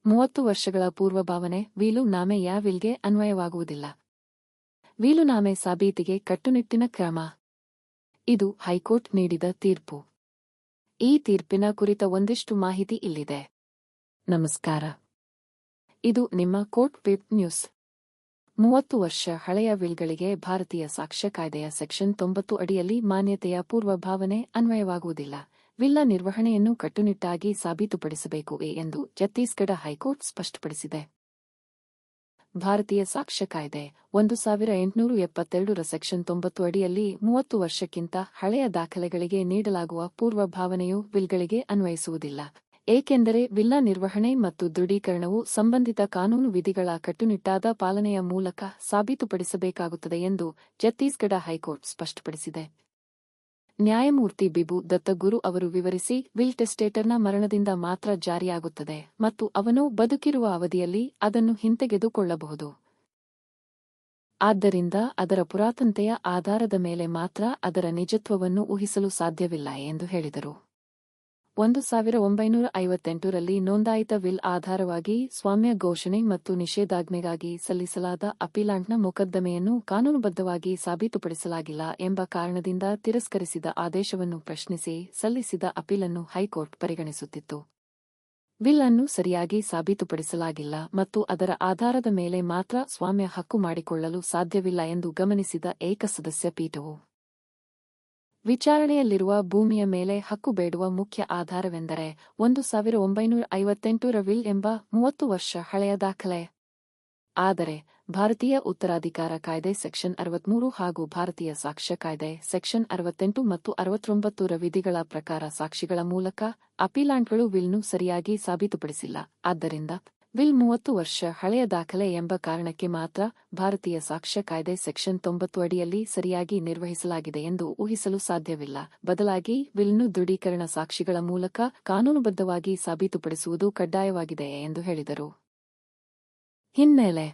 30 ವರ್ಷಗಳ ಪೂರ್ವಭಾವನೆ ವೀಲುನಾಮೆಯ ವಿಲ್ಗೆ ಅನ್ವಯವಾಗುವುದಿಲ್ಲ. ವೀಲುನಾಮೆ ಸಾಬೀತಿಗೆ ಕಟ್ಟುನಿಟ್ಟಿನ ಕ್ರಮ. ಇದು ಹೈಕೋರ್ಟ್ ನೀಡಿದ ತೀರ್ಪು. ಈ ತೀರ್ಪಿನ ಕುರಿತ ಒಂದಿಷ್ಟು ಮಾಹಿತಿ ಇಲ್ಲಿದೆ. ನಮಸ್ಕಾರ. ಇದು ನಿಮ್ಮ ಕೋರ್ಟ್ ವೆಬ್ ನ್ಯೂಸ್. 30 ವರ್ಷ ಹಳೆಯ ವಿಲ್ಗಳಿಗೆ ಭಾರತೀಯ ಸಾಕ್ಷ್ಯ ಕಾಯ್ದೆಯ ಸೆಕ್ಷನ್ 90 ಅಡಿಯಲ್ಲಿ ಮಾನ್ಯತೆಯ ಪೂರ್ವಭಾವನೆ ಅನ್ವಯವಾಗುವುದಿಲ್ಲ. ವಿಲ್ಲ ನಿರ್ವಹಣೆಯನ್ನು ಕಟ್ಟುನಿಟ್ಟಾಗಿ ಸಾಬೀತುಪಡಿಸಬೇಕು ಎಂದು ಛತ್ತೀಸ್ಗಢ ಹೈಕೋರ್ಟ್ ಸ್ಪಷ್ಟಪಡಿಸಿದೆ. ಭಾರತೀಯ ಸಾಕ್ಷ್ಯ ಕಾಯ್ದೆ 1872 ರ ಸೆಕ್ಷನ್ 90 ಅಡಿಯಲ್ಲಿ 30 ವರ್ಷಕ್ಕಿಂತ ಹಳೆಯ ದಾಖಲೆಗಳಿಗೆ ನೀಡಲಾಗುವ ಪೂರ್ವಭಾವನೆಯು ವಿಲ್ಗಳಿಗೆ ಅನ್ವಯಿಸುವುದಿಲ್ಲ. ಏಕೆಂದರೆ ವಿಲ್ಲ ನಿರ್ವಹಣೆ ಮತ್ತು ದೃಢೀಕರಣವು ಸಂಬಂಧಿತ ಕಾನೂನು ವಿಧಿಗಳ ಕಟ್ಟುನಿಟ್ಟಾದ ಪಾಲನೆಯ ಮೂಲಕ ಸಾಬೀತುಪಡಿಸಬೇಕಾಗುತ್ತದೆ ಎಂದು ಛತ್ತೀಸ್ಗಢ ಹೈಕೋರ್ಟ್ ಸ್ಪಷ್ಟಪಡಿಸಿದೆ. ನ್ಯಾಯಮೂರ್ತಿ ಬಿಬು ದತ್ತಗುರು ಅವರು ವಿವರಿಸಿ, ವಿಲ್ ಟೆಸ್ಟೇಟರ್ನ ಮರಣದಿಂದ ಮಾತ್ರ ಜಾರಿಯಾಗುತ್ತದೆ ಮತ್ತು ಅವನು ಬದುಕಿರುವ ಅವಧಿಯಲ್ಲಿ ಅದನ್ನು ಹಿಂತೆಗೆದುಕೊಳ್ಳಬಹುದು. ಆದ್ದರಿಂದ ಅದರ ಪುರಾತನತೆಯ ಆಧಾರದ ಮೇಲೆ ಮಾತ್ರ ಅದರ ನಿಜತ್ವವನ್ನು ಊಹಿಸಲು ಸಾಧ್ಯವಿಲ್ಲ ಎಂದು ಹೇಳಿದರು. 1958 ರಲ್ಲಿ ನೋಂದಾಯಿತ ವಿಲ್ ಆಧಾರವಾಗಿ ಸ್ವಾಮ್ಯ ಘೋಷಣೆ ಮತ್ತು ನಿಷೇಧಾಜ್ಞೆಗಾಗಿ ಸಲ್ಲಿಸಲಾದ ಅಪೀಲಾಂಟ್ನ ಮೊಕದ್ದಮೆಯನ್ನು ಕಾನೂನುಬದ್ಧವಾಗಿ ಸಾಬೀತುಪಡಿಸಲಾಗಿಲ್ಲ ಎಂಬ ಕಾರಣದಿಂದ ತಿರಸ್ಕರಿಸಿದ ಆದೇಶವನ್ನು ಪ್ರಶ್ನಿಸಿ ಸಲ್ಲಿಸಿದ ಅಪೀಲನ್ನು ಹೈಕೋರ್ಟ್ ಪರಿಗಣಿಸುತ್ತಿತ್ತು. ವಿಲ್ ಅನ್ನು ಸರಿಯಾಗಿ ಸಾಬೀತುಪಡಿಸಲಾಗಿಲ್ಲ ಮತ್ತು ಅದರ ಆಧಾರದ ಮೇಲೆ ಮಾತ್ರ ಸ್ವಾಮ್ಯ ಹಕ್ಕು ಮಾಡಿಕೊಳ್ಳಲು ಸಾಧ್ಯವಿಲ್ಲ ಎಂದು ಗಮನಿಸಿದ ಏಕಸದಸ್ಯ ಪೀಠವು, ವಿಚಾರಣೆಯಲ್ಲಿರುವ ಭೂಮಿಯ ಮೇಲೆ ಹಕ್ಕು ಬೇಡುವ ಮುಖ್ಯ ಆಧಾರವೆಂದರೆ 1958 ರ ವಿಲ್ ಎಂಬ 30 ವರ್ಷ ಹಳೆಯ ದಾಖಲೆ. ಆದರೆ ಭಾರತೀಯ ಉತ್ತರಾಧಿಕಾರ ಕಾಯ್ದೆ ಸೆಕ್ಷನ್ 63 ಹಾಗೂ ಭಾರತೀಯ ಸಾಕ್ಷ್ಯ ಕಾಯ್ದೆ ಸೆಕ್ಷನ್ 68 ಮತ್ತು 69 ರ ವಿಧಿಗಳ ಪ್ರಕಾರ ಸಾಕ್ಷಿಗಳ ಮೂಲಕ ಅಪೀಲಾಂಟ್ಗಳು ವಿಲ್ನು ಸರಿಯಾಗಿ ಸಾಬೀತುಪಡಿಸಿಲ್ಲ. ಆದ್ದರಿಂದ ವಿಲ್ 30 ವರ್ಷ ಹಳೆಯ ದಾಖಲೆ ಎಂಬ ಕಾರಣಕ್ಕೆ ಮಾತ್ರ ಭಾರತೀಯ ಸಾಕ್ಷ್ಯ ಕಾಯ್ದೆ ಸೆಕ್ಷನ್ 90 ಅಡಿಯಲ್ಲಿ ಸರಿಯಾಗಿ ನಿರ್ವಹಿಸಲಾಗಿದೆ ಎಂದು ಊಹಿಸಲು ಸಾಧ್ಯವಿಲ್ಲ. ಬದಲಾಗಿ ವಿಲ್ನು ದೃಢೀಕರಣ ಸಾಕ್ಷಿಗಳ ಮೂಲಕ ಕಾನೂನುಬದ್ಧವಾಗಿ ಸಾಬೀತುಪಡಿಸುವುದು ಕಡ್ಡಾಯವಾಗಿದೆ ಎಂದು ಹೇಳಿದರು. ಹಿನ್ನೆಲೆ: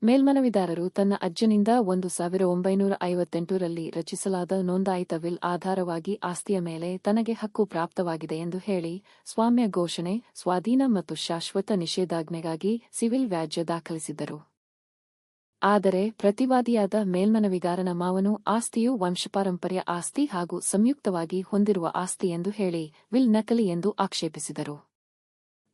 ಮೇಲ್ಮನವಿದಾರರು ತನ್ನ ಅಜ್ಜನಿಂದ 1958 ರಲ್ಲಿ ರಚಿಸಲಾದ ನೋಂದಾಯಿತ ವಿಲ್ ಆಧಾರವಾಗಿ ಆಸ್ತಿಯ ಮೇಲೆ ತನಗೆ ಹಕ್ಕು ಪ್ರಾಪ್ತವಾಗಿದೆ ಎಂದು ಹೇಳಿ ಸ್ವಾಮ್ಯ ಘೋಷಣೆ, ಸ್ವಾಧೀನ ಮತ್ತು ಶಾಶ್ವತ ನಿಷೇಧಾಜ್ಞೆಗಾಗಿ ಸಿವಿಲ್ ವ್ಯಾಜ್ಯ ದಾಖಲಿಸಿದ್ದರು. ಆದರೆ ಪ್ರತಿವಾದಿಯಾದ ಮೇಲ್ಮನವಿಗಾರನ ಮಾವನು ಆಸ್ತಿಯು ವಂಶಪಾರಂಪರ್ಯ ಆಸ್ತಿ ಹಾಗೂ ಸಂಯುಕ್ತವಾಗಿ ಹೊಂದಿರುವ ಆಸ್ತಿ ಎಂದು ಹೇಳಿ ವಿಲ್ ನಕಲಿ ಎಂದು ಆಕ್ಷೇಪಿಸಿದರು.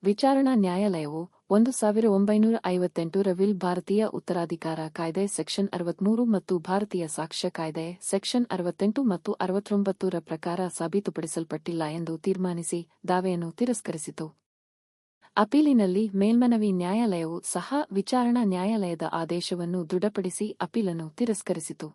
ವಿಚಾರಣಾ ನ್ಯಾಯಾಲಯವು 1958 ರ ವಿಲ್ ಭಾರತೀಯ ಉತ್ತರಾಧಿಕಾರ ಕಾಯ್ದೆ ಸೆಕ್ಷನ್ 63 ಮತ್ತು ಭಾರತೀಯ ಸಾಕ್ಷ್ಯ ಕಾಯ್ದೆ ಸೆಕ್ಷನ್ 68 ಮತ್ತು 69 ರ ಪ್ರಕಾರ ಸಾಬೀತುಪಡಿಸಲ್ಪಟ್ಟಿಲ್ಲ ಎಂದು ತೀರ್ಮಾನಿಸಿ ದಾವೆಯನ್ನು ತಿರಸ್ಕರಿಸಿತು. ಅಪೀಲಿನಲ್ಲಿ ಮೇಲ್ಮನವಿ ನ್ಯಾಯಾಲಯವು ಸಹ ವಿಚಾರಣಾ ನ್ಯಾಯಾಲಯದ ಆದೇಶವನ್ನು ದೃಢಪಡಿಸಿ ಅಪೀಲನ್ನು ತಿರಸ್ಕರಿಸಿತು.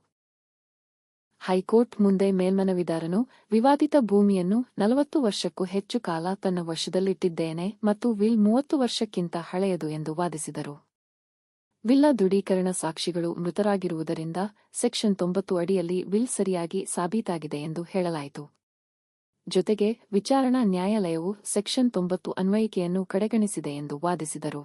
ಹೈಕೋರ್ಟ್ ಮುಂದೆ ಮೇಲ್ಮನವಿದಾರನು ವಿವಾದಿತ ಭೂಮಿಯನ್ನು 40 ವರ್ಷಕ್ಕೂ ಹೆಚ್ಚು ಕಾಲ ತನ್ನ ವಶದಲ್ಲಿಟ್ಟಿದ್ದೇನೆ ಮತ್ತು ವಿಲ್ 30 ವರ್ಷಕ್ಕಿಂತ ಹಳೆಯದು ಎಂದು ವಾದಿಸಿದರು. ವಿಲ್ಲ ದೃಢೀಕರಣ ಸಾಕ್ಷಿಗಳು ಮೃತರಾಗಿರುವುದರಿಂದ ಸೆಕ್ಷನ್ 90 ಅಡಿಯಲ್ಲಿ ವಿಲ್ ಸರಿಯಾಗಿ ಸಾಬೀತಾಗಿದೆ ಎಂದು ಹೇಳಲಾಯಿತು. ಜೊತೆಗೆ ವಿಚಾರಣಾ ನ್ಯಾಯಾಲಯವು ಸೆಕ್ಷನ್ 90 ಅನ್ವಯಿಕೆಯನ್ನು ಕಡೆಗಣಿಸಿದೆ ಎಂದು ವಾದಿಸಿದರು.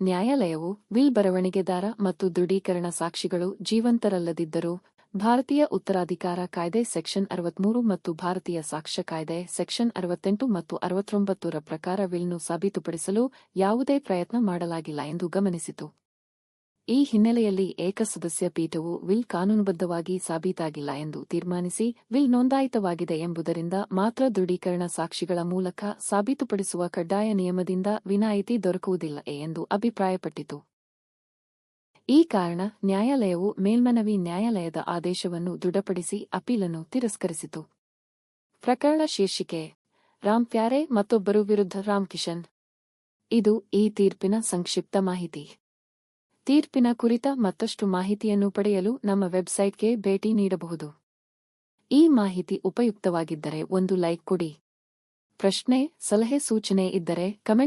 ನ್ಯಾಯಾಲಯವು ವಿಲ್ ಬರವಣಿಗೆದಾರ ಮತ್ತು ದೃಢೀಕರಣ ಸಾಕ್ಷಿಗಳು ಜೀವಂತರಲ್ಲದಿದ್ದರೂ ಭಾರತೀಯ ಉತ್ತರಾಧಿಕಾರ ಕಾಯ್ದೆ ಸೆಕ್ಷನ್ 63 ಮತ್ತು ಭಾರತೀಯ ಸಾಕ್ಷ್ಯ ಕಾಯ್ದೆ ಸೆಕ್ಷನ್ 68 ಮತ್ತು 69 ರ ಪ್ರಕಾರ ವಿಲ್ನು ಸಾಬೀತುಪಡಿಸಲು ಯಾವುದೇ ಪ್ರಯತ್ನ ಮಾಡಲಾಗಿಲ್ಲ ಎಂದು ಗಮನಿಸಿತು. ಈ ಹಿನ್ನೆಲೆಯಲ್ಲಿ ಏಕಸದಸ್ಯ ಪೀಠವು ವಿಲ್ ಕಾನೂನುಬದ್ಧವಾಗಿ ಸಾಬೀತಾಗಿಲ್ಲ ಎಂದು ತೀರ್ಮಾನಿಸಿ ವಿಲ್ ನೋಂದಾಯಿತವಾಗಿದೆ ಎಂಬುದರಿಂದ ಮಾತ್ರ ದೃಢೀಕರಣ ಸಾಕ್ಷಿಗಳ ಮೂಲಕ ಸಾಬೀತುಪಡಿಸುವ ಕಡ್ಡಾಯ ನಿಯಮದಿಂದ ವಿನಾಯಿತಿ ದೊರಕುವುದಿಲ್ಲ ಎಂದು ಅಭಿಪ್ರಾಯಪಟ್ಟಿತು. ಈ ಕಾರಣ ನ್ಯಾಯಾಲಯವು ಮೇಲ್ಮನವಿ ನ್ಯಾಯಾಲಯದ ಆದೇಶವನ್ನು ದೃಢಪಡಿಸಿ ಅಪೀಲನ್ನು ತಿರಸ್ಕರಿಸಿತು. ಪ್ರಕರಣ ಶೀರ್ಷಿಕೆ: ರಾಮ್ ಪ್ಯಾರೆ ಮತ್ತೊಬ್ಬರು ವಿರುದ್ಧ ರಾಮ್ ಕಿಶನ್. ಇದು ಈ ತೀರ್ಪಿನ ಸಂಕ್ಷಿಪ್ತ ಮಾಹಿತಿ. ತೀರ್ಪಿನ ಕುರಿತ ಮತ್ತಷ್ಟು ಮಾಹಿತಿಯನ್ನು ಪಡೆಯಲು ನಮ್ಮ ವೆಬ್ಸೈಟ್ಗೆ ಭೇಟಿ ನೀಡಬಹುದು. ಈ ಮಾಹಿತಿ ಉಪಯುಕ್ತವಾಗಿದ್ದರೆ ಒಂದು ಲೈಕ್ ಕೊಡಿ. ಪ್ರಶ್ನೆ, ಸಲಹೆ, ಸೂಚನೆ ಇದ್ದರೆ ಕಮೆಂಟ್